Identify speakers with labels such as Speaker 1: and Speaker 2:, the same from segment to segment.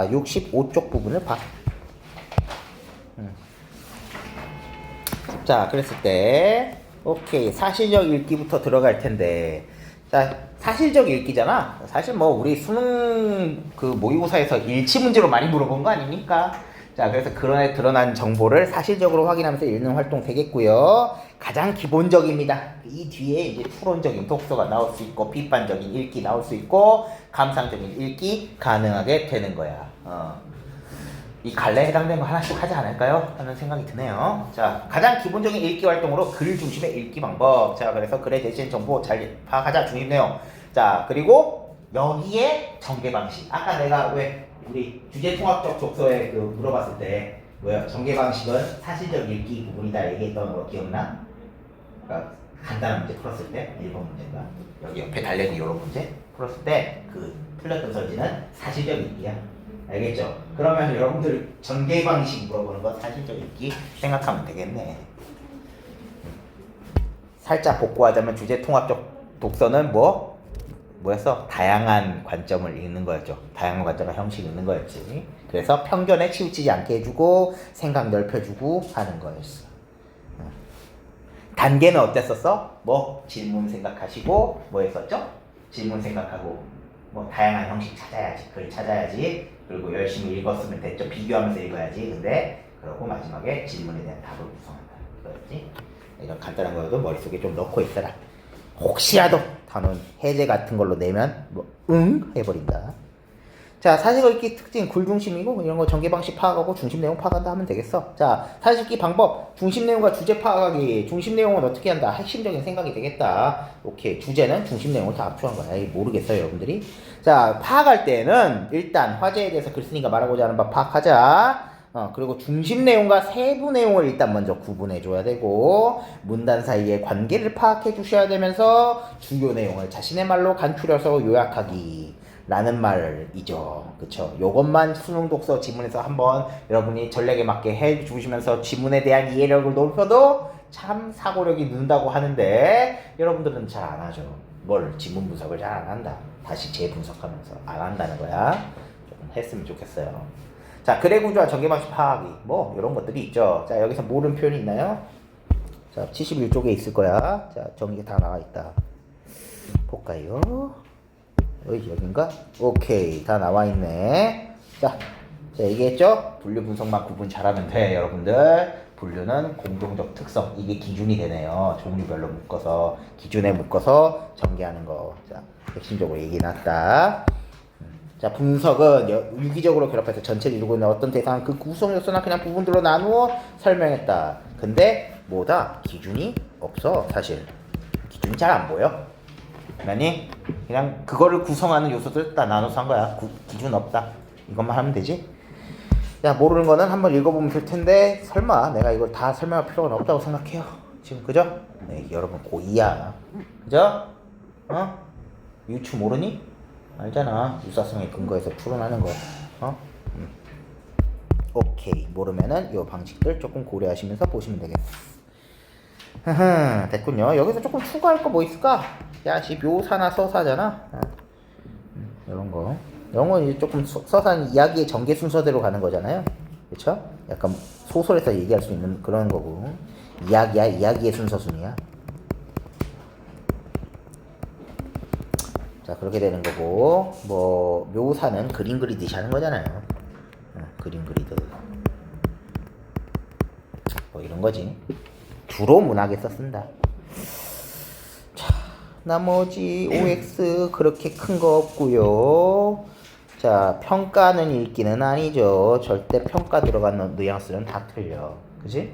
Speaker 1: 65쪽 부분을 봐. 자, 그랬을 때 오케이, 사실적 읽기부터 들어갈 텐데, 자, 사실적 읽기잖아. 사실 뭐 우리 수능 그 모의고사에서 일치 문제로 많이 물어본 거 아닙니까? 자, 그래서 그런 드러난 정보를 사실적으로 확인하면서 읽는 활동 되겠고요. 가장 기본적입니다. 이 뒤에 이제 추론적인 독서가 나올 수 있고, 비판적인 읽기 나올 수 있고, 감상적인 읽기 가능하게 되는 거야. 이 갈래에 해당되는 거 하나씩 하지 않을까요? 하는 생각이 드네요. 자, 가장 기본적인 읽기 활동으로 글 중심의 읽기 방법. 자, 그래서 글에 대신 정보 잘 파악하자, 중심 내용. 자, 그리고 여기에 전개 방식. 아까 내가 왜 우리 주제통합적 독서에 그 물어봤을 때 뭐야? 전개 방식은 사실적 읽기 부분이다 얘기했던 거 기억나? 그러니까 간단한 문제 풀었을 때 1번 문제가 여기 옆에 달려있는 이런 문제 풀었을 때 그 틀렸던 설지는 사실적 읽기야. 알겠죠? 그러면 여러분들 전개 방식 물어보는 거 사실적 읽기 생각하면 되겠네. 살짝 복구하자면 주제 통합적 독서는 뭐였어? 다양한 관점을 읽는 거였죠. 다양한 관점과 형식 읽는 거였지. 그래서 편견에 치우치지 않게 해주고 생각 넓혀주고 하는 거였어. 단계는 어땠었어? 질문 생각하시고 뭐 했었죠? 질문 생각하고 다양한 형식 찾아야지. 글 찾아야지. 그리고 열심히 읽었으면 됐죠. 비교하면서 읽어야지. 근데 그러고 마지막에 질문에 대한 답을 구성한다. 이거였지. 이런 간단한 거여도 머릿속에 좀 넣고 있어라. 혹시라도 단원 해제 같은 걸로 내면 해버린다. 자, 사실 읽기 특징 글 중심이고 이런 거 전개 방식 파악하고 중심 내용 파악한다 하면 되겠어. 자, 사실 읽기 방법 중심 내용과 주제 파악하기. 중심 내용은 어떻게 한다? 핵심적인 생각이 되겠다. 오케이, 주제는 중심 내용을 다 압축한 거야. 모르겠어요, 여러분들이. 자, 파악할 때는 일단 화제에 대해서 글 쓰니까 말하고자 하는 바 파악하자. 그리고 중심 내용과 세부 내용을 일단 먼저 구분해 줘야 되고, 문단 사이의 관계를 파악해 주셔야 되면서 주요 내용을 자신의 말로 간추려서 요약하기 라는 말이죠. 그쵸? 요것만 수능 독서 지문에서 한번 여러분이 전략에 맞게 해 주시면서 지문에 대한 이해력을 높여도 참 사고력이 는다고 하는데, 여러분들은 잘 안 하죠. 지문 분석을 잘 안 한다. 다시 재분석하면서 안 한다는 거야. 조금 했으면 좋겠어요. 자, 글의 구조와 전개 방식 파악이 이런 것들이 있죠. 자, 여기서 모르는 표현이 있나요? 자, 71쪽에 있을 거야. 자, 정리가 다 나와 있다. 볼까요? 여긴가? 오케이, 다 나와 있네. 자, 얘기했죠? 분류 분석만 구분 잘하면 돼, 여러분들. 분류는 공동적 특성, 이게 기준이 되네요. 종류별로 묶어서, 기준에 묶어서 전개하는 거. 자, 핵심적으로 얘기해놨다. 자, 분석은 유기적으로 결합해서 전체를 이루고 있는 어떤 대상, 그 구성 요소나 그냥 부분들로 나누어 설명했다. 근데 기준이 없어, 사실. 기준이 잘 안 보여. 아니, 그냥 그거를 구성하는 요소들 다 나눠서 한 거야. 기준 없다. 이것만 하면 되지. 야, 모르는 거는 한번 읽어보면 될 텐데, 설마 내가 이걸 다 설명할 필요가 없다고 생각해요. 지금, 그죠? 네, 여러분 고2야. 그죠? 유추 모르니? 알잖아. 유사성에 근거해서 풀어나는 거. 오케이. 모르면은 요 방식들 조금 고려하시면서 보시면 되겠어. 됐군요. 여기서 조금 추가할 거 뭐 있을까? 야, 묘사나 서사잖아. 이런 거. 이런 건 이제 조금 서사는 이야기의 전개 순서대로 가는 거잖아요. 그쵸? 약간 소설에서 얘기할 수 있는 그런 거고. 이야기의 순서순이야. 자, 그렇게 되는 거고, 묘사는 그림 그리듯이 하는 거잖아요. 그림 그리듯. 이런 거지. 주로 문학에서 쓴다. 자, 나머지 OX 그렇게 큰 거 없고요. 자, 평가는 읽기는 아니죠. 절대 평가 들어가는 뉘앙스는 다 틀려. 그지?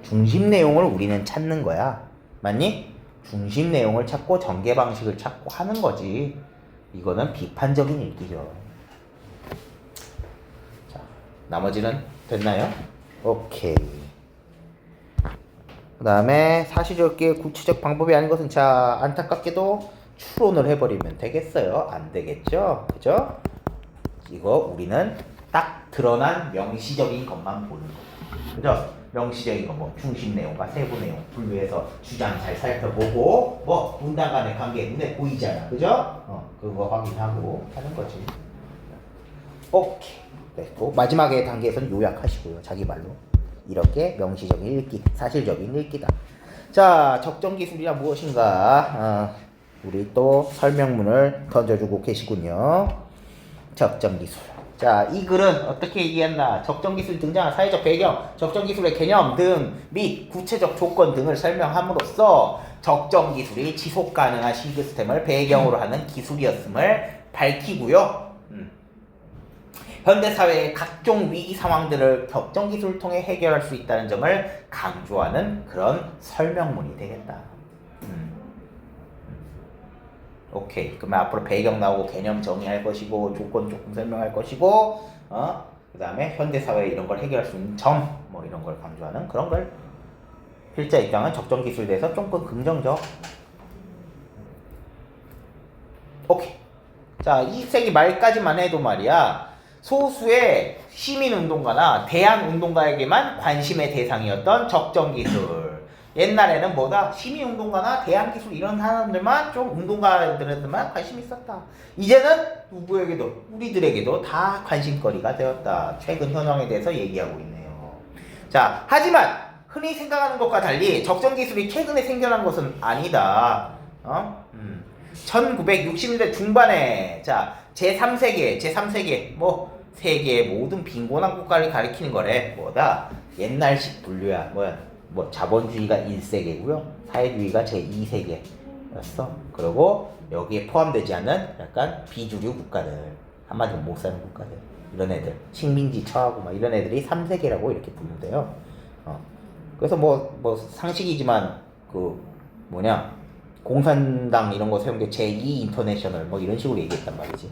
Speaker 1: 중심 내용을 우리는 찾는 거야. 맞니? 중심 내용을 찾고 전개 방식을 찾고 하는 거지. 이거는 비판적인 읽기죠. 자, 나머지는 됐나요? 오케이. 그 다음에 사실적 읽기의 구체적 방법이 아닌 것은, 자, 안타깝게도 추론을 해버리면 되겠어요? 안 되겠죠? 그죠? 이거 우리는 딱 드러난 명시적인 것만 보는 거죠. 그죠? 명시적인 거 중심 내용과 세부 내용 분류해서 주장 잘 살펴보고 문단 간의 관계 눈에 보이잖아. 그죠? 그거 확인하고 하는 거지. 오케이. 됐고 마지막에 단계에서는 요약하시고요. 자기 말로. 이렇게 명시적인 읽기, 사실적인 읽기다. 자, 적정기술이란 무엇인가? 우리 또 설명문을 던져주고 계시군요. 적정기술. 자, 이 글은 어떻게 얘기했나? 적정기술이 등장한 사회적 배경, 적정기술의 개념 등 및 구체적 조건 등을 설명함으로써 적정기술이 지속가능한 시스템을 배경으로 하는 기술이었음을 밝히고요. 현대사회의 각종 위기 상황들을 적정기술을 통해 해결할 수 있다는 점을 강조하는 그런 설명문이 되겠다. 오케이. 그러면 앞으로 배경 나오고 개념 정의할 것이고 조건 조금 설명할 것이고 그 다음에 현대사회에 이런 걸 해결할 수 있는 점 뭐 이런 걸 강조하는 그런 걸 필자 입장은 적정기술에 대해서 조금 긍정적. 오케이. 자, 20세기 말까지만 해도 말이야 소수의 시민운동가나 대한운동가에게만 관심의 대상이었던 적정기술. 옛날에는 뭐다? 시민운동가나 대한기술 이런 사람들만 좀 운동가들한테만 관심이 있었다. 이제는 누구에게도 우리들에게도 다 관심거리가 되었다. 최근 현황에 대해서 얘기하고 있네요. 자, 하지만 흔히 생각하는 것과 달리 적정기술이 최근에 생겨난 것은 아니다. 1960년대 중반에 자 제3세계 뭐 세계의 모든 빈곤한 국가를 가리키는 거래. 뭐다? 옛날식 분류야. 뭐 자본주의가 1세계고요. 사회주의가 제2세계였어. 그리고 여기에 포함되지 않는 약간 비주류 국가들. 한마디로 못 사는 국가들. 이런 애들. 식민지 처하고 막 이런 애들이 3세계라고 이렇게 부르대요. 그래서 뭐 상식이지만 공산당 이런 거 세운 게 제2 인터내셔널 뭐 이런 식으로 얘기했단 말이지.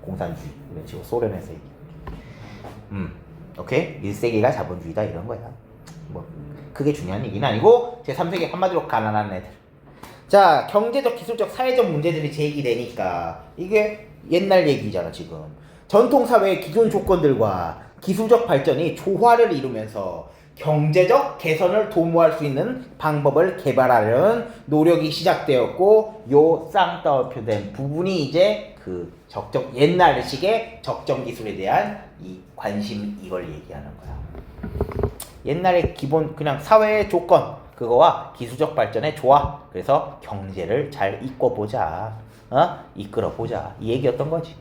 Speaker 1: 공산주의 이런 식으로 소련에서 얘기. 오케이? 1세기가 자본주의다 이런 거야. 뭐 그게 중요한 얘기는 아니고 제3세기 한마디로 가난한 애들. 자, 경제적, 기술적, 사회적 문제들이 제기되니까 이게 옛날 얘기잖아 지금. 전통사회의 기존 조건들과 기술적 발전이 조화를 이루면서 경제적 개선을 도모할 수 있는 방법을 개발하려는 노력이 시작되었고 요 쌍따옴표된 부분이 이제 그 옛날식의 적정기술에 대한 이 관심 이걸 얘기하는 거야. 옛날에 기본 그냥 사회의 조건 그거와 기술적 발전의 조화. 그래서 경제를 잘 이끌어보자. 이끌어보자. 이 얘기였던 거지.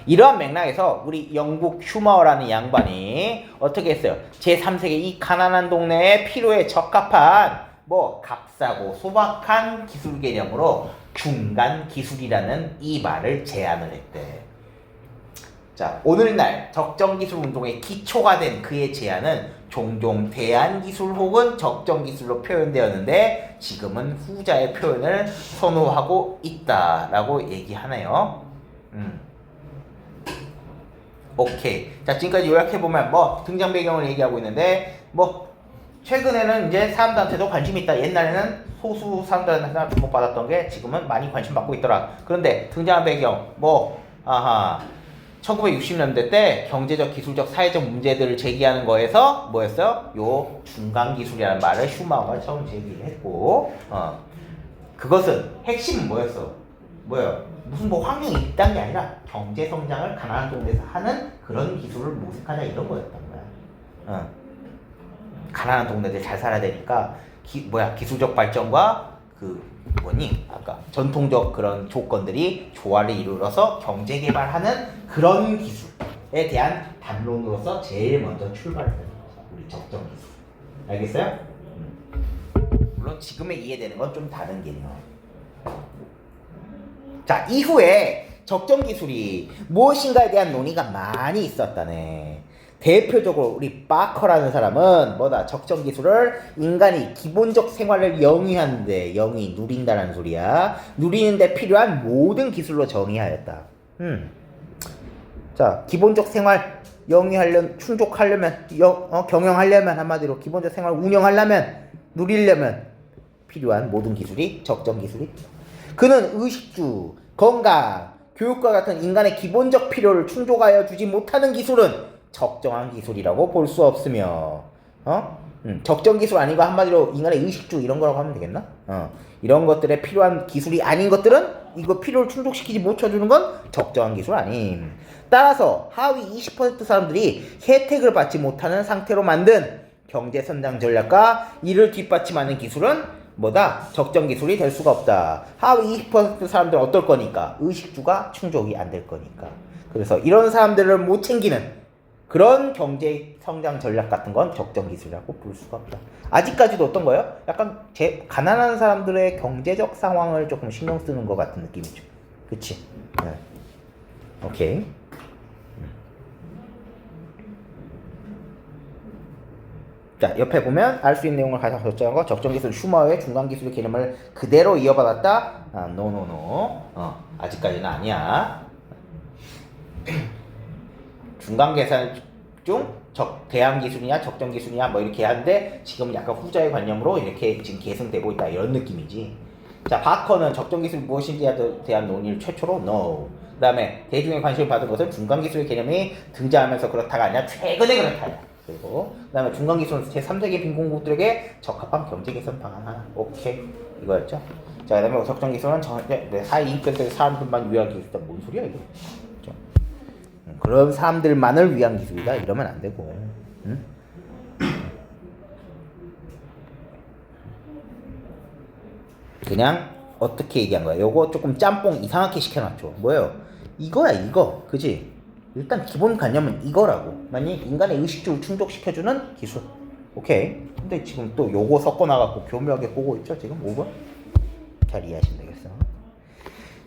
Speaker 1: 이러한 맥락에서 우리 영국 휴머라는 양반이 어떻게 했어요? 제3세기 이 가난한 동네에 필요에 적합한 뭐 값싸고 소박한 기술 개념으로 중간 기술이라는 이 말을 제안을 했대. 자, 오늘날 적정기술 운동의 기초가 된 그의 제안은 종종 대안기술 혹은 적정기술로 표현되었는데 지금은 후자의 표현을 선호하고 있다라고 얘기하네요. 오케이. 자, 지금까지 요약해보면 뭐 등장 배경을 얘기하고 있는데 뭐 최근에는 이제 사람들한테도 관심이 있다. 옛날에는 소수 사람들한테 주목받았던 게 지금은 많이 관심 받고 있더라. 그런데 등장한 배경 1960년대 때 경제적, 기술적, 사회적 문제들을 제기하는 거에서 뭐였어요? 요 중간기술이라는 말을 슈마우가 처음 제기를 했고 그것은 핵심은 뭐였어? 무슨 뭐 환경이 있다는 게 아니라 경제 성장을 가난한 동네에서 하는 그런 기술을 모색하자 이런 거였던 거야. 가난한 동네들 잘 살아야 되니까 기술적 발전과 아까 전통적 그런 조건들이 조화를 이루어서 경제 개발하는 그런 기술에 대한 담론으로서 제일 먼저 출발하는 거죠. 우리 적정 기술. 알겠어요? 물론 지금에 이해되는 건 좀 다른 개념. 자, 이후에 적정 기술이 무엇인가에 대한 논의가 많이 있었다네. 대표적으로 우리 바커라는 사람은 적정 기술을 인간이 기본적 생활을 영위하는데 누린다는 소리야. 누리는데 필요한 모든 기술로 정의하였다. 자, 기본적 생활 충족하려면 경영하려면 한마디로 기본적 생활 운영하려면 누리려면 필요한 모든 기술이 적정 기술이. 그는 의식주, 건강, 교육과 같은 인간의 기본적 필요를 충족하여 주지 못하는 기술은 적정한 기술이라고 볼 수 없으며 적정 기술 아니고 한마디로 인간의 의식주 이런 거라고 하면 되겠나? 이런 것들에 필요한 기술이 아닌 것들은 이거 필요를 충족시키지 못해주는 건 적정한 기술 아님. 따라서 하위 20% 사람들이 혜택을 받지 못하는 상태로 만든 경제성장 전략과 이를 뒷받침하는 기술은 뭐다? 적정 기술이 될 수가 없다. 하위 20% 사람들은 어떨 거니까? 의식주가 충족이 안 될 거니까. 그래서 이런 사람들을 못 챙기는 그런 경제 성장 전략 같은 건 적정 기술이라고 볼 수가 없다. 아직까지도 어떤 거예요? 약간 가난한 사람들의 경제적 상황을 조금 신경 쓰는 것 같은 느낌이죠. 그치? 네. 오케이. 자, 옆에 보면 알 수 있는 내용을 가장 적정한 거 적정 기술 슈머의 중간 기술의 개념을 그대로 이어받았다. 노노노. 아직까지는 아니야. 중간 계산 중 대항 기술이냐 적정 기술이냐 뭐 이렇게 하는데 지금 약간 후자의 관념으로 이렇게 지금 계승되고 있다 이런 느낌이지. 자, 바커는 적정 기술이 무엇인지에 대한 논의를 최초로 no. 그 다음에 대중의 관심을 받은 것은 중간 기술의 개념이 등장하면서 그렇다가 아니라 최근에 그렇다. 그리고 그 다음에 중간 기술은 제3세계 빈곤국들에게 적합한 경제 개선 방안 하나. 오케이. 이거였죠. 자, 그 다음에 적정 기술은 하위 인권의 사람들만 위한 기술이다. 뭔 소리야 이거. 그런 사람들만을 위한 기술이다 이러면 안 되고. 응? 그냥 어떻게 얘기한 거야? 요거 조금 짬뽕 이상하게 시켜놨죠. 뭐예요? 이거야 이거. 그지? 일단 기본 관념은 이거라고. 만약 인간의 의식주를 충족시켜주는 기술. 오케이. 근데 지금 또 요거 섞어놔갖고 교묘하게 보고 있죠 지금 5번? 잘 이해하시면 되겠어.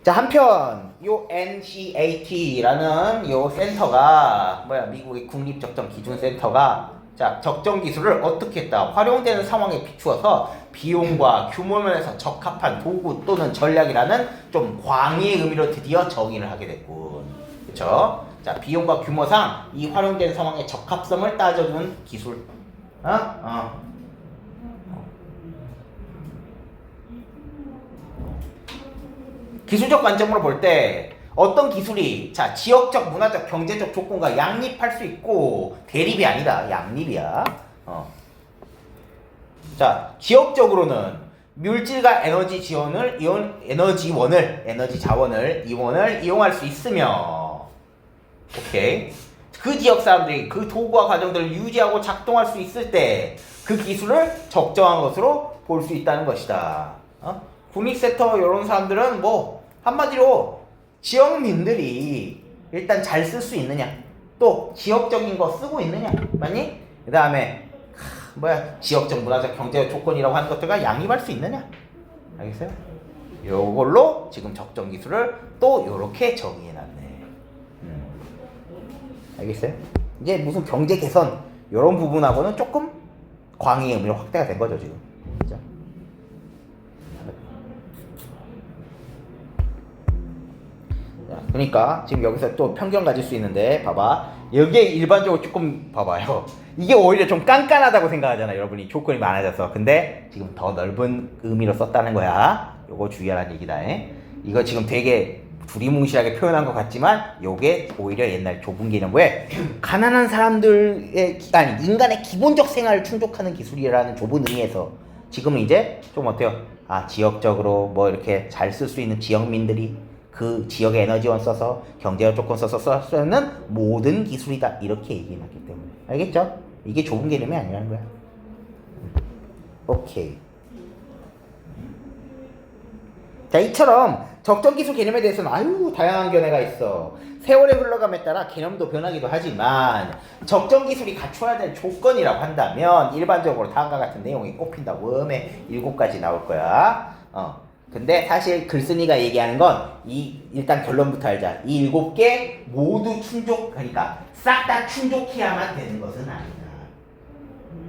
Speaker 1: 자, 한편 요 NCAT라는 요 센터가 미국의 국립적정기준센터가 자, 적정 기술을 어떻게 했다? 활용되는 상황에 비추어서 비용과 규모 면에서 적합한 도구 또는 전략이라는 좀 광의의 의미로 드디어 정의를 하게 됐군. 그쵸? 자, 비용과 규모상 이 활용되는 상황의 적합성을 따져주는 기술. 기술적 관점으로 볼 때 어떤 기술이 자 지역적, 문화적, 경제적 조건과 양립할 수 있고 대립이 아니다. 양립이야. 자, 지역적으로는 물질과 에너지 지원을 에너지 자원을 이원을 이용할 수 있으며 오케이. 그 지역 사람들이 그 도구와 과정들을 유지하고 작동할 수 있을 때 그 기술을 적정한 것으로 볼 수 있다는 것이다. 국립센터 이런 사람들은 뭐 한마디로 지역민들이 일단 잘 쓸 수 있느냐 또 지역적인 거 쓰고 있느냐 맞니? 그 다음에 지역적 문화적 경제적 조건이라고 하는 것들과 양립할 수 있느냐 알겠어요? 요걸로 지금 적정 기술을 또 요렇게 정의해놨네. 알겠어요? 이제 무슨 경제 개선 요런 부분하고는 조금 광의의 의미로 확대가 된 거죠 지금. 그죠? 그러니까 지금 여기서 또 편견 가질 수 있는데 봐봐 여기에 일반적으로 조금 봐봐요. 이게 오히려 좀 깐깐하다고 생각하잖아 여러분이 조건이 많아져서. 근데 지금 더 넓은 의미로 썼다는 거야. 요거 주의하라는 얘기다. 이거 지금 되게 두리뭉실하게 표현한 것 같지만 요게 오히려 옛날 좁은 개념 왜 가난한 사람들의 아니 인간의 기본적 생활을 충족하는 기술이라는 좁은 의미에서 지금은 이제 좀 어때요? 지역적으로 뭐 이렇게 잘 쓸 수 있는 지역민들이 그 지역의 에너지원 써서 경제적 조건 써서 쓰는 모든 기술이다 이렇게 얘기해놨기 때문에 알겠죠? 이게 좁은 개념이 아니라는 거야. 오케이. 자, 이처럼 적정 기술 개념에 대해서는 다양한 견해가 있어. 세월의 흘러감에 따라 개념도 변하기도 하지만 적정 기술이 갖춰야 될 조건이라고 한다면 일반적으로 다음과 같은 내용이 꼽힌다. 웜에 7가지 나올 거야. 근데 사실 글쓴이가 얘기하는 건 일단 결론부터 알자. 이 7개 모두 충족, 그러니까 싹 다 충족해야만 되는 것은 아니다.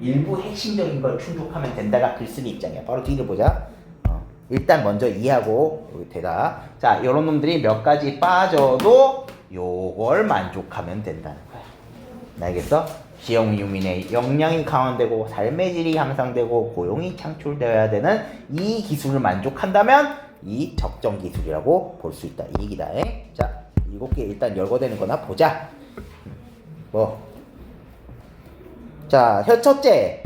Speaker 1: 일부 핵심적인 걸 충족하면 된다가 글쓴이 입장이야. 바로 뒤를 보자. 일단 먼저 이해하고 되다. 자, 요런 놈들이 몇 가지 빠져도 요걸 만족하면 된다는 거야. 알겠어? 지역 유민의 역량이 강화되고 삶의 질이 향상되고 고용이 창출되어야 되는 이 기술을 만족한다면 이 적정 기술이라고 볼 수 있다. 이 얘기다. 자, 7개 일단 열거되는 거나 보자. 자, 첫째.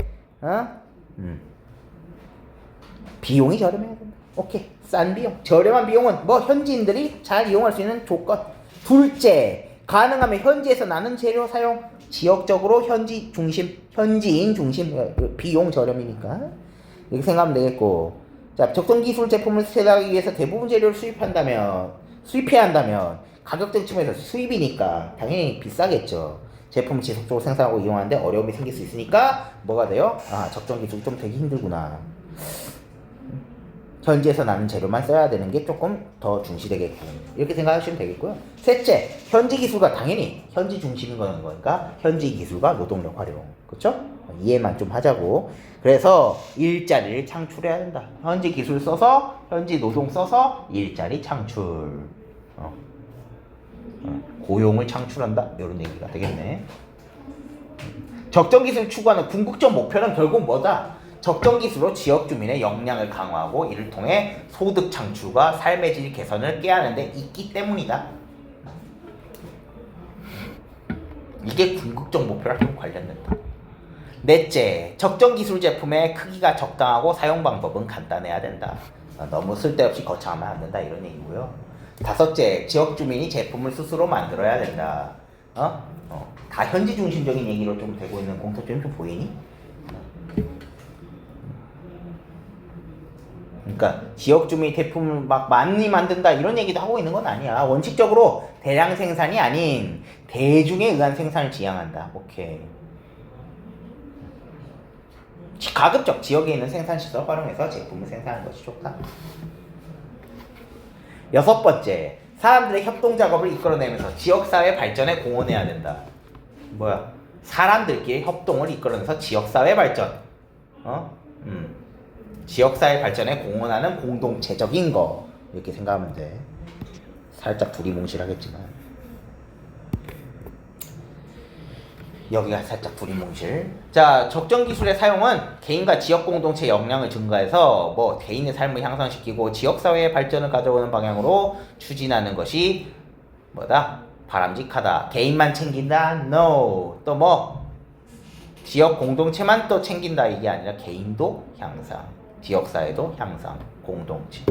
Speaker 1: 비용이 저렴해야 된다. 오케이. 싼 비용. 저렴한 비용은 뭐 현지인들이 잘 이용할 수 있는 조건. 둘째, 가능하면 현지에서 나는 재료 사용. 지역적으로 현지인 중심, 비용 저렴이니까 이렇게 생각하면 되겠고. 자, 적정 기술 제품을 생산하기 위해서 대부분 재료를 수입해야 한다면 가격적 측면에서 수입이니까 당연히 비싸겠죠. 제품을 지속적으로 생산하고 이용하는데 어려움이 생길 수 있으니까 뭐가 돼요? 아, 적정 기술이 좀 되게 힘들구나. 현지에서 나는 재료만 써야 되는 게 조금 더 중시되겠고, 이렇게 생각하시면 되겠고요. 셋째, 현지 기술과 당연히 현지 중심인 거니까 현지 기술과 노동력 활용, 그렇죠? 이해만 좀 하자고. 그래서 일자리를 창출해야 된다. 현지 기술 써서 현지 노동 써서 일자리 창출, 고용을 창출한다, 이런 얘기가 되겠네. 적정 기술 추구하는 궁극적 목표는 결국 뭐다? 적정 기술로 지역 주민의 역량을 강화하고 이를 통해 소득 창출과 삶의 질 개선을 꾀하는 데 있기 때문이다. 이게 궁극적 목표랑 좀 관련된다. 넷째, 적정 기술 제품의 크기가 적당하고 사용 방법은 간단해야 된다. 너무 쓸데없이 거창하면 안 된다, 이런 얘기고요. 다섯째, 지역 주민이 제품을 스스로 만들어야 된다. 다 현지 중심적인 얘기로 좀 되고 있는 공통점이 좀 보이니? 그러니까 지역 주민이 제품을 막 많이 만든다 이런 얘기도 하고 있는 건 아니야. 원칙적으로 대량 생산이 아닌 대중에 의한 생산을 지향한다. 오케이. 가급적 지역에 있는 생산시설 활용해서 제품을 생산하는 것이 좋다. 여섯 번째, 사람들의 협동 작업을 이끌어내면서 지역사회 발전에 공헌해야 된다. 뭐야? 사람들끼리 협동을 이끌어내서 지역사회 발전. 지역사회 발전에 공헌하는 공동체적인 거, 이렇게 생각하면 돼. 살짝 두리뭉실하겠지만 여기가 살짝 두리뭉실. 자, 적정 기술의 사용은 개인과 지역 공동체 역량을 증가해서 뭐 개인의 삶을 향상시키고 지역사회의 발전을 가져오는 방향으로 추진하는 것이 뭐다? 바람직하다. 개인만 챙긴다? No. 또 뭐 지역 공동체만 또 챙긴다, 이게 아니라 개인도 향상, 지역사회도 향상, 공동체.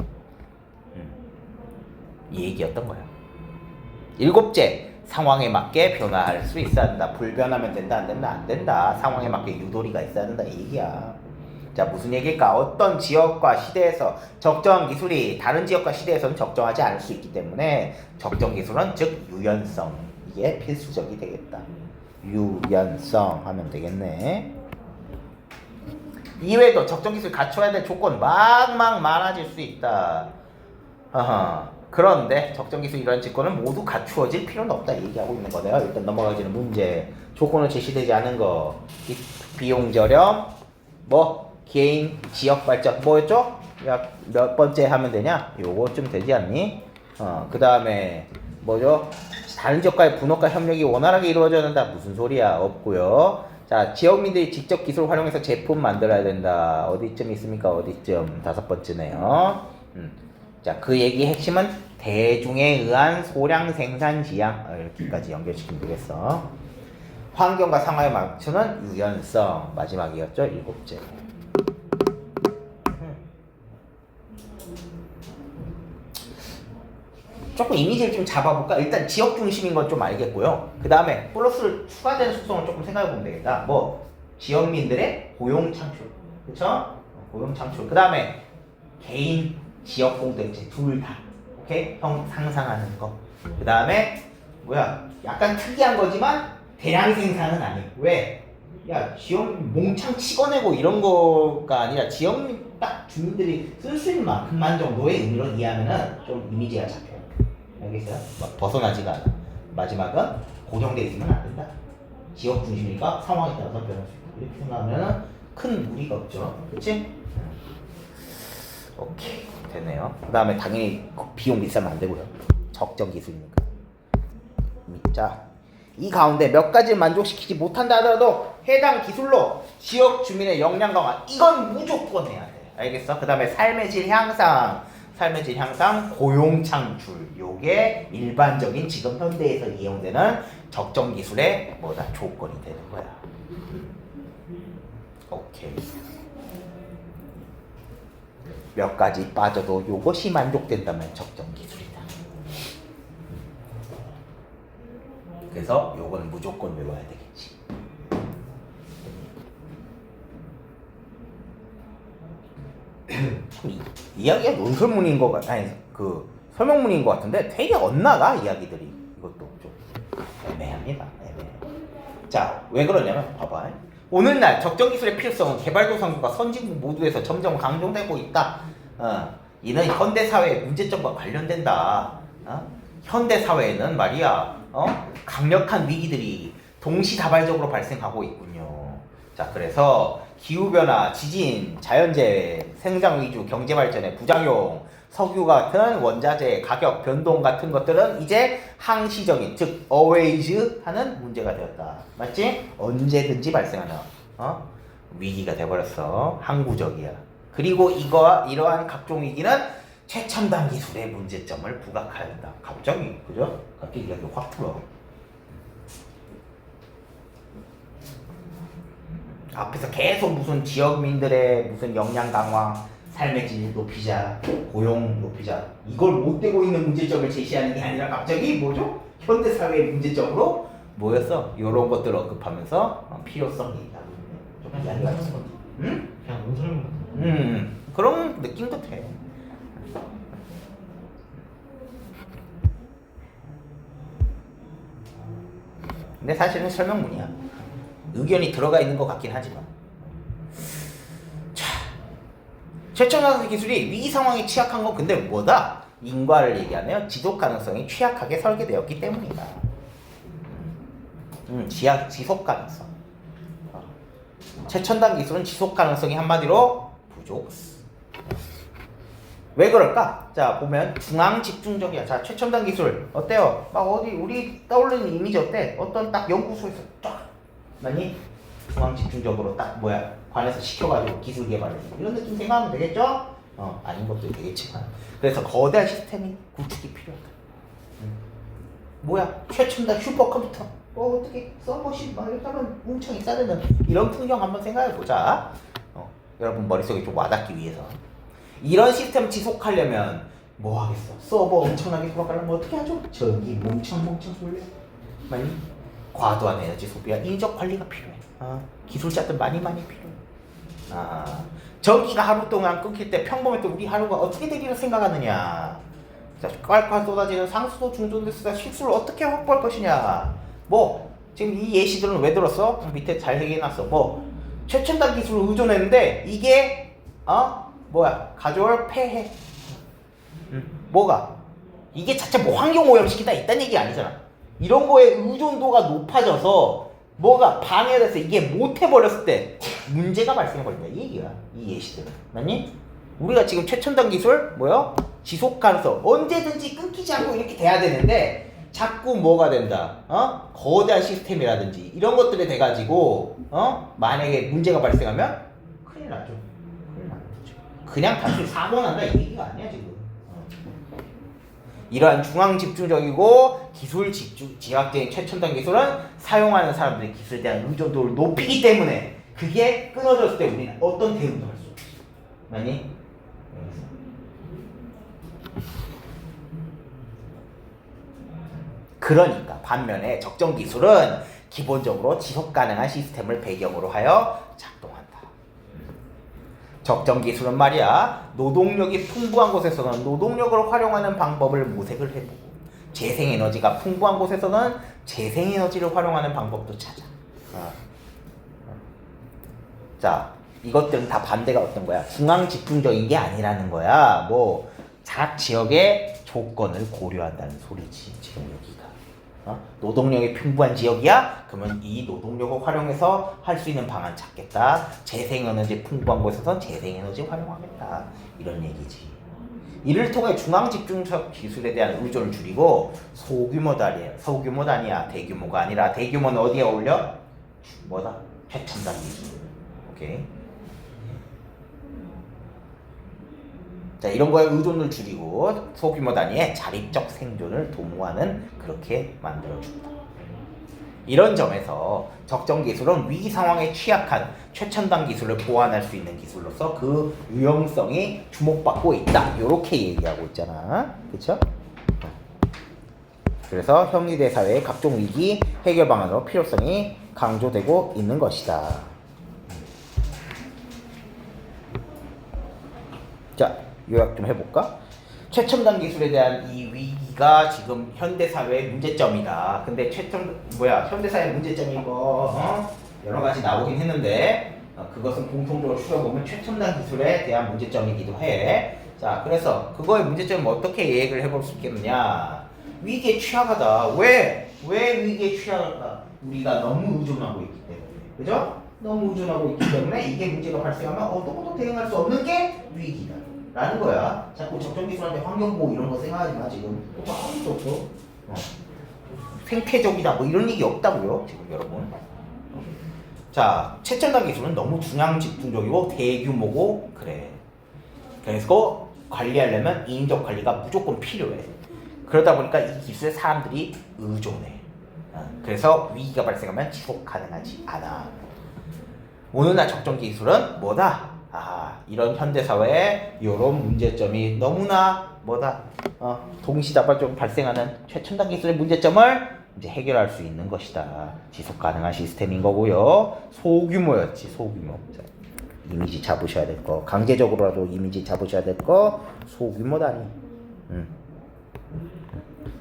Speaker 1: 이 얘기였던 거야. 일곱째, 상황에 맞게 변화할 수 있어야 된다. 불변하면 된다, 안 된다, 안 된다. 상황에 맞게 유도리가 있어야 된다, 이 얘기야. 자, 무슨 얘기일까? 어떤 지역과 시대에서 적정 기술이 다른 지역과 시대에서는 적정하지 않을 수 있기 때문에 적정 기술은 즉 유연성, 이게 필수적이 되겠다. 유연성 하면 되겠네. 이외에도 적정 기술이 갖춰야 될 조건 막 많아질 수 있다. 그런데 적정 기술 이런 조건은 모두 갖추어질 필요는 없다, 얘기하고 있는 거네요. 일단 넘어가지는 문제. 조건을 제시되지 않은 거, 비용 저렴, 뭐 개인 지역 발전, 뭐였죠? 약 몇 번째 하면 되냐? 요거 좀 되지 않니? 그 다음에 뭐죠? 다른 지역과의 분업과 협력이 원활하게 이루어져야 된다. 무슨 소리야? 없고요. 자, 지역민들이 직접 기술을 활용해서 제품 만들어야 된다. 어디쯤 있습니까? 어디쯤? 다섯 번째네요. 자, 그 얘기 핵심은 대중에 의한 소량 생산 지향, 이렇게까지 연결시키면 되겠어. 환경과 상황에 맞추는 유연성, 마지막이었죠. 일곱째. 조금 이미지를 좀 잡아볼까? 일단 지역 중심인 건 좀 알겠고요. 그 다음에 플러스를 추가되는 속성을 조금 생각해보면 되겠다. 뭐 지역민들의 고용 창출, 그쵸? 고용 창출. 그 다음에 개인 지역 공동체 둘 다, 오케이? 상상하는 거. 그 다음에 뭐야? 약간 특이한 거지만 대량 생산은 아니고. 왜? 야, 지역 몽창 치고내고 이런 거가 아니라 지역 딱 주민들이 쓸 수 있는 만큼만 정도의 의미로 이해하면은 좀 이미지가 잡혀요. 알겠어요? 막 벗어나지가 않아. 마지막은 고정되어 있으면 안 된다. 지역 중심이니까 상황에 따라서 변할 수 있다. 이렇게 생각하면 큰 무리가 없죠. 그치? 오케이, 됐네요. 그 다음에 당연히 비용 비싸면 안 되고요. 적정 기술이니까. 자, 이 가운데 몇 가지를 만족시키지 못한다 하더라도 해당 기술로 지역 주민의 역량 강화, 이건 무조건 해야 돼. 알겠어? 그 다음에 삶의 질 향상, 고용 창출, 요게 일반적인 지금 현대에서 이용되는 적정 기술의 뭐다? 조건이 되는 거야. 오케이. 몇 가지 빠져도 요것이 만족된다면 적정 기술이다. 그래서 요건 무조건 외워야 되겠지. 이야기가 논설문인 거 아니 그 설명문인 것 같은데 되게 엇나가 이야기들이. 이것도 좀 애매합니다. 애매해. 자, 왜 그러냐면 봐봐. 오늘날 적정 기술의 필요성은 개발도상국과 선진국 모두에서 점점 강조되고 있다. 이는 현대 사회의 문제점과 관련된다. 현대 사회에는 말이야, 강력한 위기들이 동시다발적으로 발생하고 있군요. 자, 그래서 기후변화, 지진, 자연재해, 생산 위주 경제 발전의 부작용, 석유 같은 원자재 가격 변동 같은 것들은 이제 항시적인, 즉 always 하는 문제가 되었다. 맞지? 언제든지 발생하는 위기가 돼버렸어. 항구적이야. 그리고 이러한 각종 위기는 최첨단 기술의 문제점을 부각하였다. 갑자기, 그죠? 갑자기 이야기가 확 풀어. 앞에서 계속 무슨 지역민들의 무슨 역량 강화, 삶의 질 높이자, 고용 높이자, 이걸 못 되고 있는 문제점을 제시하는 게 아니라 갑자기 뭐죠? 현대사회의 문제점으로 뭐였어? 이런 것들을 언급하면서 필요성 얘기하고 있네. 좀 이야기가 있어. 응?
Speaker 2: 그냥 논설문 같은
Speaker 1: 그런 느낌도 돼. 근데 사실은 설명문이야. 의견이 들어가 있는 것 같긴 하지만. 자, 최첨단 기술이 위기 상황에 취약한 건 근데 뭐다? 인과를 얘기하면 지속 가능성이 취약하게 설계되었기 때문이다. 지속 가능성. 최첨단 기술은 지속 가능성이 한마디로 부족. 왜 그럴까? 자, 보면 중앙 집중적이야. 자, 최첨단 기술 어때요? 막 어디 우리 떠올리는 이미지 어때? 어떤 딱 연구소에서 쫙 많이 중앙 집중적으로 딱 관에서 시켜가지고 기술 개발을 이런 느낌 생각하면 되겠죠? 아닌 것도 되겠지만 그래서 거대한 시스템이 구축이 필요하다. 최첨단 슈퍼컴퓨터 어떻게 서버시 막 이렇게 하면 뭉청 있어야 되는 이런 풍경 한번 생각해보자. 여러분 머릿속에 좀 와닿기 위해서. 이런 시스템 지속하려면 뭐 하겠어? 서버 엄청나게 돌아가려면 어떻게 하죠? 전기 뭉청 돌려. 많이 과도한 에너지 소비와 인적 관리가 필요해. 기술자들 많이 필요해. 전기가 하루 동안 끊길 때 평범했던 우리 하루가 어떻게 되기를 생각하느냐. 자, 콸콸 쏟아지는 상수도 중전됐을 때 실수를 어떻게 확보할 것이냐. 지금 이 예시들은 왜 들었어? 밑에 잘 얘기해놨어. 최첨단 기술을 의존했는데 이게 가져올 폐해. 이게 자체 환경 오염시키다 있다는 얘기 아니잖아. 이런 거에 의존도가 높아져서 방해돼서 이게 못해버렸을 때 문제가 발생해버린다 이 얘기야. 이 예시들은. 맞니? 우리가 지금 최첨단 기술 지속 가능성 언제든지 끊기지 않고 이렇게 돼야 되는데 자꾸 뭐가 된다. 거대한 시스템이라든지 이런 것들이 돼가지고 만약에 문제가 발생하면 큰일 나죠. 그냥 단순히 사고 난다 이 얘기가 아니야 지금. 이러한 중앙 집중적이고 기술 지각적인 최첨단 기술은 사용하는 사람들의 기술에 대한 의존도를 높이기 때문에 그게 끊어졌을 때 우리는 어떤 대응도 할 수 없어. 맞니? 그러니까 반면에 적정 기술은 기본적으로 지속 가능한 시스템을 배경으로 하여 작동한다. 적정 기술은 말이야 노동력이 풍부한 곳에서는 노동력을 활용하는 방법을 모색을 해보고 재생에너지가 풍부한 곳에서는 재생에너지를 활용하는 방법도 찾아. 자, 이것들은 다 반대가 어떤 거야? 중앙 집중적인 게 아니라는 거야. 각 지역의 조건을 고려한다는 소리지 지금 여기가. 노동력이 풍부한 지역이야? 그러면 이 노동력을 활용해서 할 수 있는 방안 찾겠다. 재생에너지 풍부한 곳에선 재생에너지 활용하겠다. 이런 얘기지. 이를 통해 중앙 집중적 기술에 대한 의존을 줄이고 소규모 단위야. 대규모가 아니라 대규모는 어디에 어울려? 최첨단 기술. 오케이. 자, 이런 거에 의존을 줄이고 소규모 단위의 자립적 생존을 도모하는 그렇게 만들어준다. 이런 점에서 적정 기술은 위기 상황에 취약한 최첨단 기술을 보완할 수 있는 기술로서 그 유용성이 주목받고 있다. 이렇게 얘기하고 있잖아. 그렇죠? 그래서 현대 사회의 각종 위기 해결 방안으로 필요성이 강조되고 있는 것이다. 자, 요약 좀 해볼까? 최첨단 기술에 대한 이 위기가 지금 현대 사회의 문제점이다. 근데 현대 사회의 문제점이 여러 가지 나오긴 했는데 그것은 공통적으로 추려보면 최첨단 기술에 대한 문제점이기도 해. 자, 그래서 그거의 문제점은 어떻게 얘기를 해볼 수 있겠느냐? 위기에 취약하다. 왜 위기에 취약할까? 우리가 너무 의존하고 있기 때문에. 그죠? 너무 의존하고 있기 때문에 이게 문제가 발생하면 누구도 대응할 수 없는 게 위기다. 라는 거야. 자꾸 적정기술한테 환경보호 이런 거 생각하지 마. 지금 아무것도 없어. 생태적이다 뭐 이런 얘기 없다고요. 지금 여러분. 자, 최첨단 기술은 너무 중앙 집중적이고 대규모고 그래. 그래서 관리하려면 인적 관리가 무조건 필요해. 그러다 보니까 이 기술에 사람들이 의존해. 그래서 위기가 발생하면 지속 가능하지 않아. 오늘날 적정 기술은 뭐다? 이런 현대사회에 이런 문제점이 너무나 동시다발적으로 발생하는 최첨단 기술의 문제점을 이제 해결할 수 있는 것이다. 지속 가능한 시스템인 거고요. 소규모였지, 소규모. 자, 이미지 잡으셔야 될 거. 강제적으로라도 이미지 잡으셔야 될 거. 소규모다니.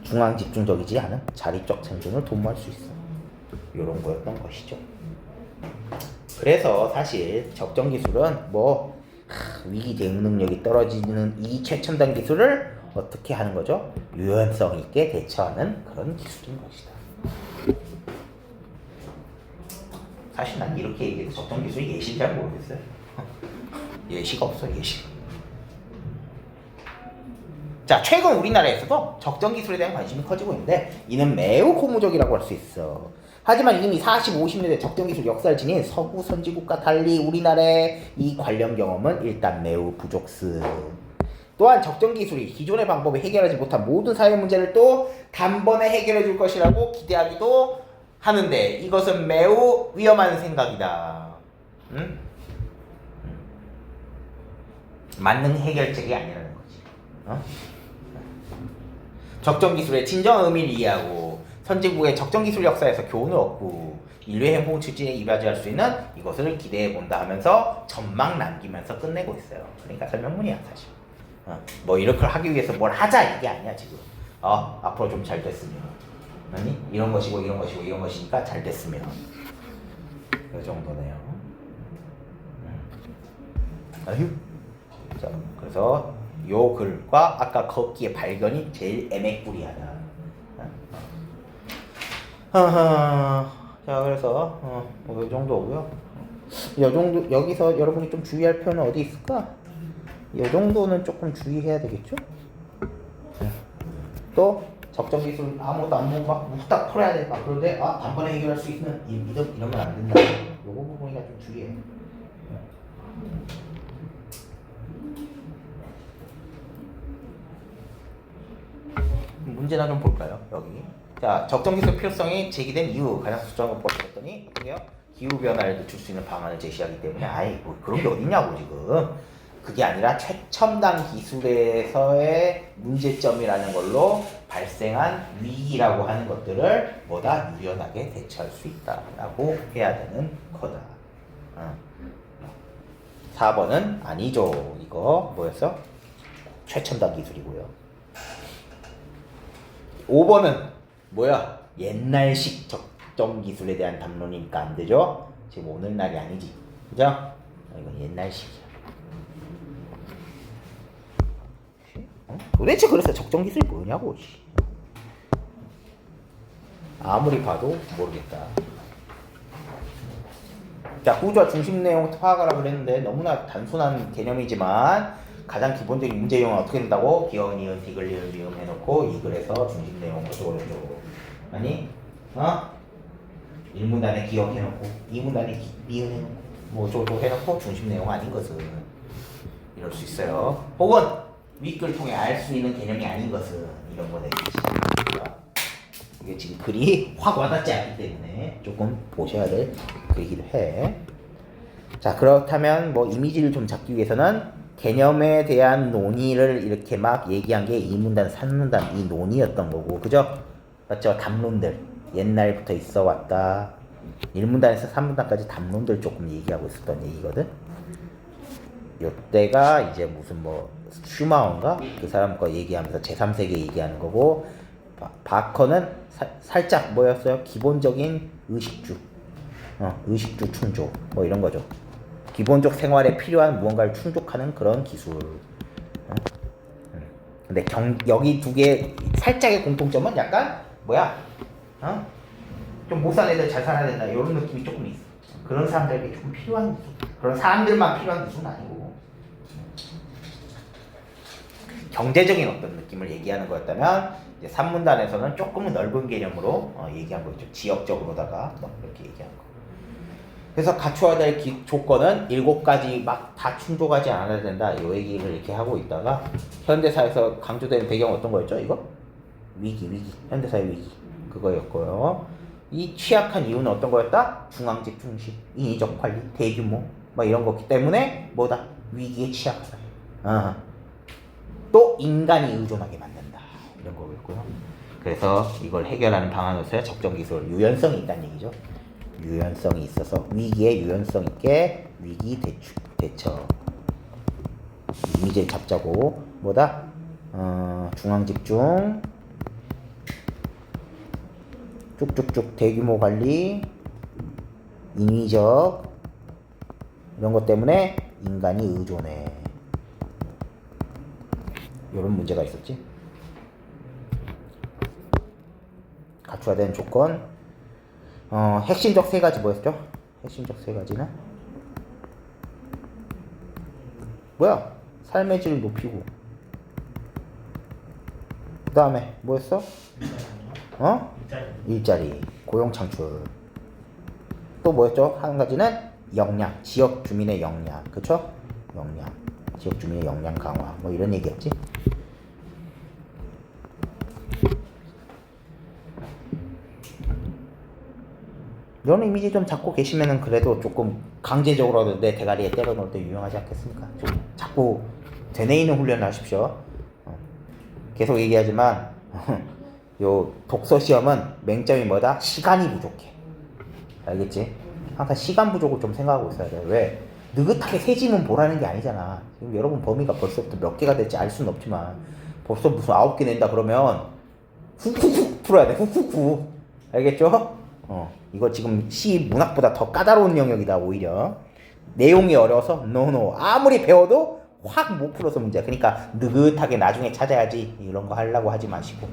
Speaker 1: 중앙 집중적이지 않은 자립적 생존을 도모할 수 있어. 이런 거였던 것이죠. 그래서 사실 적정 기술은 위기 대응 능력이 떨어지는 이 최첨단 기술을 어떻게 하는 거죠? 유연성 있게 대처하는 그런 기술인 것이다. 사실 난 이렇게 얘기해도 적정 기술이 예시를 잘 모르겠어요. 예시가 없어, 예시가. 자, 최근 우리나라에서도 적정 기술에 대한 관심이 커지고 있는데 이는 매우 고무적이라고 할 수 있어. 하지만 이미 40, 50년대 적정기술 역사를 지닌 서구 선진국과 달리 우리나라의 이 관련 경험은 일단 매우 부족스. 또한 적정기술이 기존의 방법에 해결하지 못한 모든 사회 문제를 또 단번에 해결해 줄 것이라고 기대하기도 하는데 이것은 매우 위험한 생각이다. 응? 만능 해결책이 아니라는 거지. 적정기술의 진정 의미를 이해하고 선진국의 적정기술 역사에서 교훈을 얻고 인류의 행복 추진에 이바지할 수 있는 이것을 기대해 본다 하면서 전망 남기면서 끝내고 있어요. 그러니까 설명문이야 사실. 이렇게 하기 위해서 뭘 하자 이게 아니야 지금. 앞으로 좀 잘 됐으면. 아니 이런 것이고 이런 것이고 이런 것이니까 잘 됐으면. 이 정도네요. 아휴. 자, 그래서 요 글과 아까 거기에 발견이 제일 애매꾸리하다. 자, 그래서 요 정도고요. 요 정도 여기서 여러분이 좀 주의할 표현은 어디 있을까? 요 정도는 조금 주의해야 되겠죠? 또 적정 기술 아무것도 안 보고 막 후딱 풀어야 돼. 막 그런데 단번에 해결할 수 있는 이 믿음 이러면 안 된다. 요거 부분이가 좀 주의해. 문제나 좀 볼까요? 여기. 자, 적정기술 필요성이 제기된 이유 가장 수정한 것 봤더니 기후변화를 늦출 수 있는 방안을 제시하기 때문에 뭐 그런 게 어딨냐고 지금. 그게 아니라 최첨단 기술에서의 문제점이라는 걸로 발생한 위기라고 하는 것들을 유연하게 대처할 수 있다라고 해야 되는 거다. 4번은 아니죠. 이거 뭐였어? 최첨단 기술이고요. 5번은 옛날식 적정 기술에 대한 담론이니까 안 되죠? 지금 오늘날이 아니지. 그죠? 이건 옛날식이야. 도대체 그래서 적정 기술이 뭐냐고. 아무리 봐도 모르겠다. 자, 구조와 중심 내용 파악하라 그랬는데 너무나 단순한 개념이지만 가장 기본적인 문제 용어는 어떻게 된다고? 기억, 니은, 디귿, 리을, 미음 해놓고 이 글에서 중심 내용 어쩌고저쩌고. 아니 1문단에 기억 해놓고 2문단에 미음 해놓고 뭐 어쩌고 해놓고 중심 내용 아닌 것은 이럴 수 있어요. 혹은 윗글 통해 알 수 있는 개념이 아닌 것은 이런 거 되겠지. 이게 지금 글이 확 와닿지 않기 때문에 조금 보셔야 될 글이기도 해. 자, 그렇다면 뭐 이미지를 좀 잡기 위해서는 개념에 대한 논의를 이렇게 막 얘기한 게 2문단, 3문단 이 논의였던 거고, 그죠? 맞죠? 담론들 옛날부터 있어 왔다. 1문단에서 3문단까지 담론들 조금 얘기하고 있었던 얘기거든. 요때가 이제 무슨 뭐 슈마우인가 그 사람 거 얘기하면서 제3세계 얘기하는 거고, 바커는 살짝 뭐였어요? 기본적인 의식주, 의식주 충족 뭐 이런 거죠. 기본적 생활에 필요한 무언가를 충족하는 그런 기술. 근데 여기 두 개 살짝의 공통점은 약간 뭐야? 좀 못 사는 애들 잘 살아야 된다 이런 느낌이 조금 있어. 그런 사람들에게 조금 필요한 기술. 그런 사람들만 필요한 기술은 아니고 경제적인 어떤 느낌을 얘기하는 거였다면 이제 3문단에서는 조금은 넓은 개념으로 얘기한 거죠. 지역적으로다가 이렇게 얘기한 거. 그래서 갖춰야 될 조건은 7가지 막 다 충족하지 않아야 된다. 이 얘기를 이렇게 하고 있다가 현대사에서 강조되는 배경은 어떤 거였죠? 이거? 위기. 현대사의 위기. 그거였고요. 이 취약한 이유는 어떤 거였다? 중앙집 중심, 인위적 관리, 대규모 뭐 이런 거기 때문에 뭐다? 위기에 취약하다. 또 인간이 의존하게 만든다. 이런 거였고요. 그래서 이걸 해결하는 방안으로서의 적정기술, 유연성이 있다는 얘기죠. 유연성이 있어서 위기에 유연성 있게 위기 대처. 이미지를 잡자고 뭐다? 중앙 집중, 쭉쭉쭉 대규모 관리, 인위적 이런 것 때문에 인간이 의존해. 이런 문제가 있었지. 갖춰야 되는 조건. 핵심적 3가지 뭐였죠? 핵심적 3가지는 뭐야? 삶의 질을 높이고, 그 다음에 뭐였어? 일자리, 고용 창출. 또 뭐였죠? 한 가지는 역량, 지역 주민의 역량, 그쵸? 역량, 지역 주민의 역량 강화, 뭐 이런 얘기였지. 이런 이미지 좀 잡고 계시면은 그래도 조금 강제적으로 내 대가리에 때려 넣을 때 유용하지 않겠습니까? 좀 자꾸 되뇌이는 훈련을 하십시오. 계속 얘기하지만 요 독서 시험은 맹점이 뭐다? 시간이 부족해. 알겠지? 항상 시간 부족을 좀 생각하고 있어야 돼. 왜? 느긋하게 새 지문 보라는 게 아니잖아. 지금 여러분 범위가 벌써부터 몇 개가 될지 알 수는 없지만 벌써 무슨 9개 낸다 그러면 훅훅훅 풀어야 돼. 훅훅훅. 알겠죠? 이거 지금 시 문학보다 더 까다로운 영역이다. 오히려 내용이 어려워서 노 아무리 배워도 확 못 풀어서 문제야. 그러니까 느긋하게 나중에 찾아야지 이런 거 하려고 하지 마시고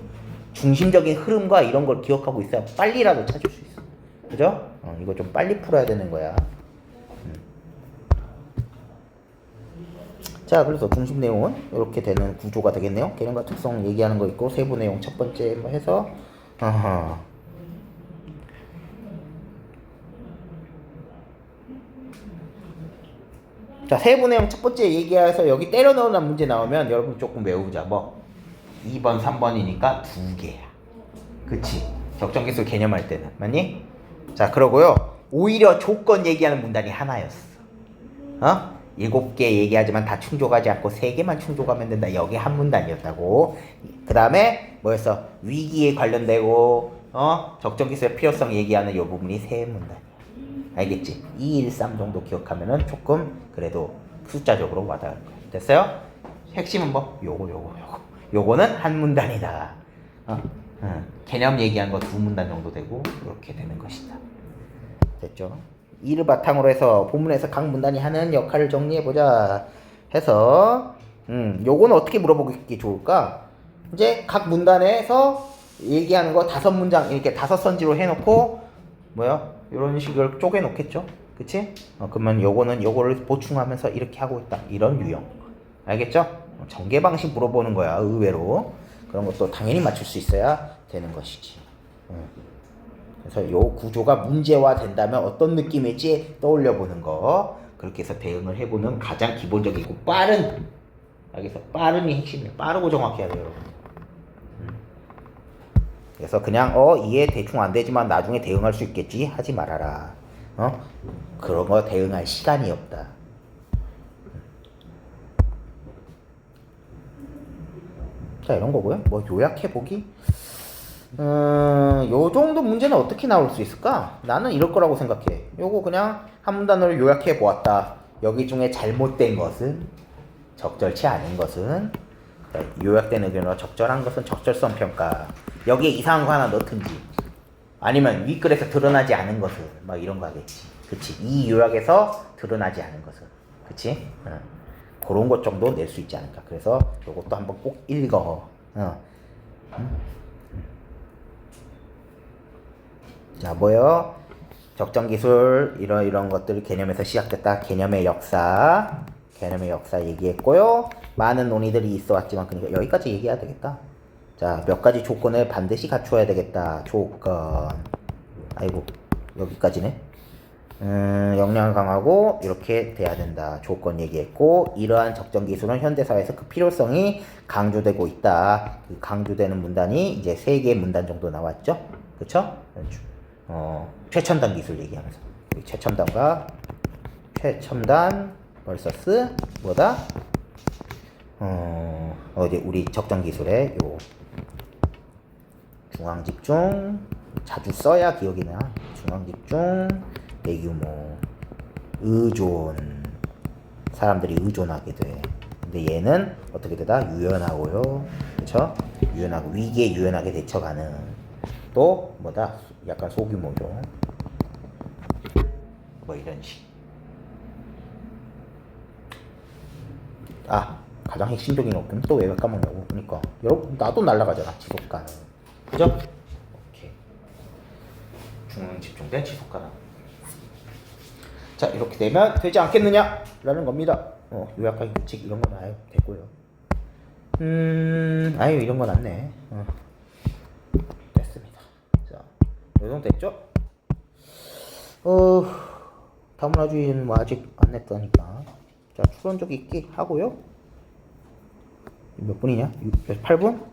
Speaker 1: 중심적인 흐름과 이런 걸 기억하고 있어야 빨리라도 찾을 수 있어. 그죠? 이거 좀 빨리 풀어야 되는 거야. 자, 그래서 중심 내용은 이렇게 되는 구조가 되겠네요. 개념과 특성 얘기하는 거 있고, 세부 내용 첫 번째 뭐 해서 자, 세부 내용 첫 번째 얘기해서 여기 때려 넣으라는 문제 나오면 여러분 조금 외우자. 뭐 2번, 3번이니까 2개야. 그치? 적정기술 개념할 때는 맞니? 자, 그러고요. 오히려 조건 얘기하는 문단이 하나였어. 7개 얘기하지만 다 충족하지 않고 3개만 충족하면 된다. 여기 한 문단이었다고. 그 다음에 뭐였어? 위기에 관련되고 적정기술의 필요성 얘기하는 요 부분이 3문단이야. 알겠지? 2, 1, 3 정도 기억하면은 조금 그래도 숫자적으로 와닿을 거야. 됐어요? 핵심은 뭐? 요거는 한 문단이다. 개념 얘기한 거 2문단 정도 되고 이렇게 되는 것이다. 됐죠? 이를 바탕으로 해서 본문에서 각 문단이 하는 역할을 정리해보자 해서 요거는 어떻게 물어보기 좋을까? 이제 각 문단에서 얘기하는 거 5문장 이렇게 5선지로 해놓고 뭐야? 이런 식을 쪼개놓겠죠? 그치? 그러면 요거를 보충하면서 이렇게 하고 있다. 이런 유형. 알겠죠? 전개 방식 물어보는 거야. 의외로. 그런 것도 당연히 맞출 수 있어야 되는 것이지. 그래서 요 구조가 문제화 된다면 어떤 느낌일지 떠올려 보는 거. 그렇게 해서 대응을 해보는 가장 기본적이고 빠른. 알겠어? 빠른이 핵심이에요. 빠르고 정확해야 돼요, 여러분. 그래서 그냥 이해 대충 안 되지만 나중에 대응할 수 있겠지 하지 말아라. 그런 거 대응할 시간이 없다. 자, 이런 거고요. 뭐 요약해 보기. 요 정도 문제는 어떻게 나올 수 있을까? 나는 이럴 거라고 생각해. 요거 그냥 한 문단으로 요약해 보았다. 여기 중에 잘못된 것은, 적절치 않은 것은, 요약된 의견으로 적절한 것은 적절성 평가. 여기에 이상한 거 하나 넣든지, 아니면 윗글에서 드러나지 않은 것은 막 이런 거 하겠지. 그치? 이 요약에서 드러나지 않은 것은, 그치? 그런 것 정도 낼 수 있지 않을까. 그래서 요것도 한번 꼭 읽어. 자, 뭐요? 적정기술 이런 것들 개념에서 시작됐다. 개념의 역사 얘기했고요. 많은 논의들이 있어 왔지만 그러니까 여기까지 얘기해야 되겠다. 자, 몇 가지 조건을 반드시 갖추어야 되겠다. 조건. 아이고, 여기까지네. 역량을 강하고 이렇게 돼야 된다. 조건 얘기했고, 이러한 적정기술은 현대사회에서 그 필요성이 강조되고 있다. 그 강조되는 문단이 이제 3개의 문단 정도 나왔죠. 그쵸? 최첨단 기술 얘기하면서 최첨단과 최첨단 vs 뭐다? 어디 우리 적정 기술의 요 중앙 집중 자주 써야 기억이 나. 중앙 집중, 대규모, 의존. 사람들이 의존하게 돼. 근데 얘는 어떻게 되다? 유연하고요. 그쵸? 유연하고 위기에 유연하게 대처가는. 또 뭐다? 약간 소규모죠. 뭐 이런 식. 가장 핵심적인 어떤 또 왜 까먹냐고. 그러니까 여러분 나도 날아가잖아. 지속가능. 그죠? 오케이. 중앙 집중된 지속가능. 자, 이렇게 되면 되지 않겠느냐? 라는 겁니다. 요약하기 규칙 이런 건 아예 됐고요. 아유 이런 건 안 내. 됐습니다. 자, 요 정도 됐죠? 다문화주의는 뭐 아직 안 냈다니까. 자, 추론적 있기 하고요. 몇 분이냐? 8분?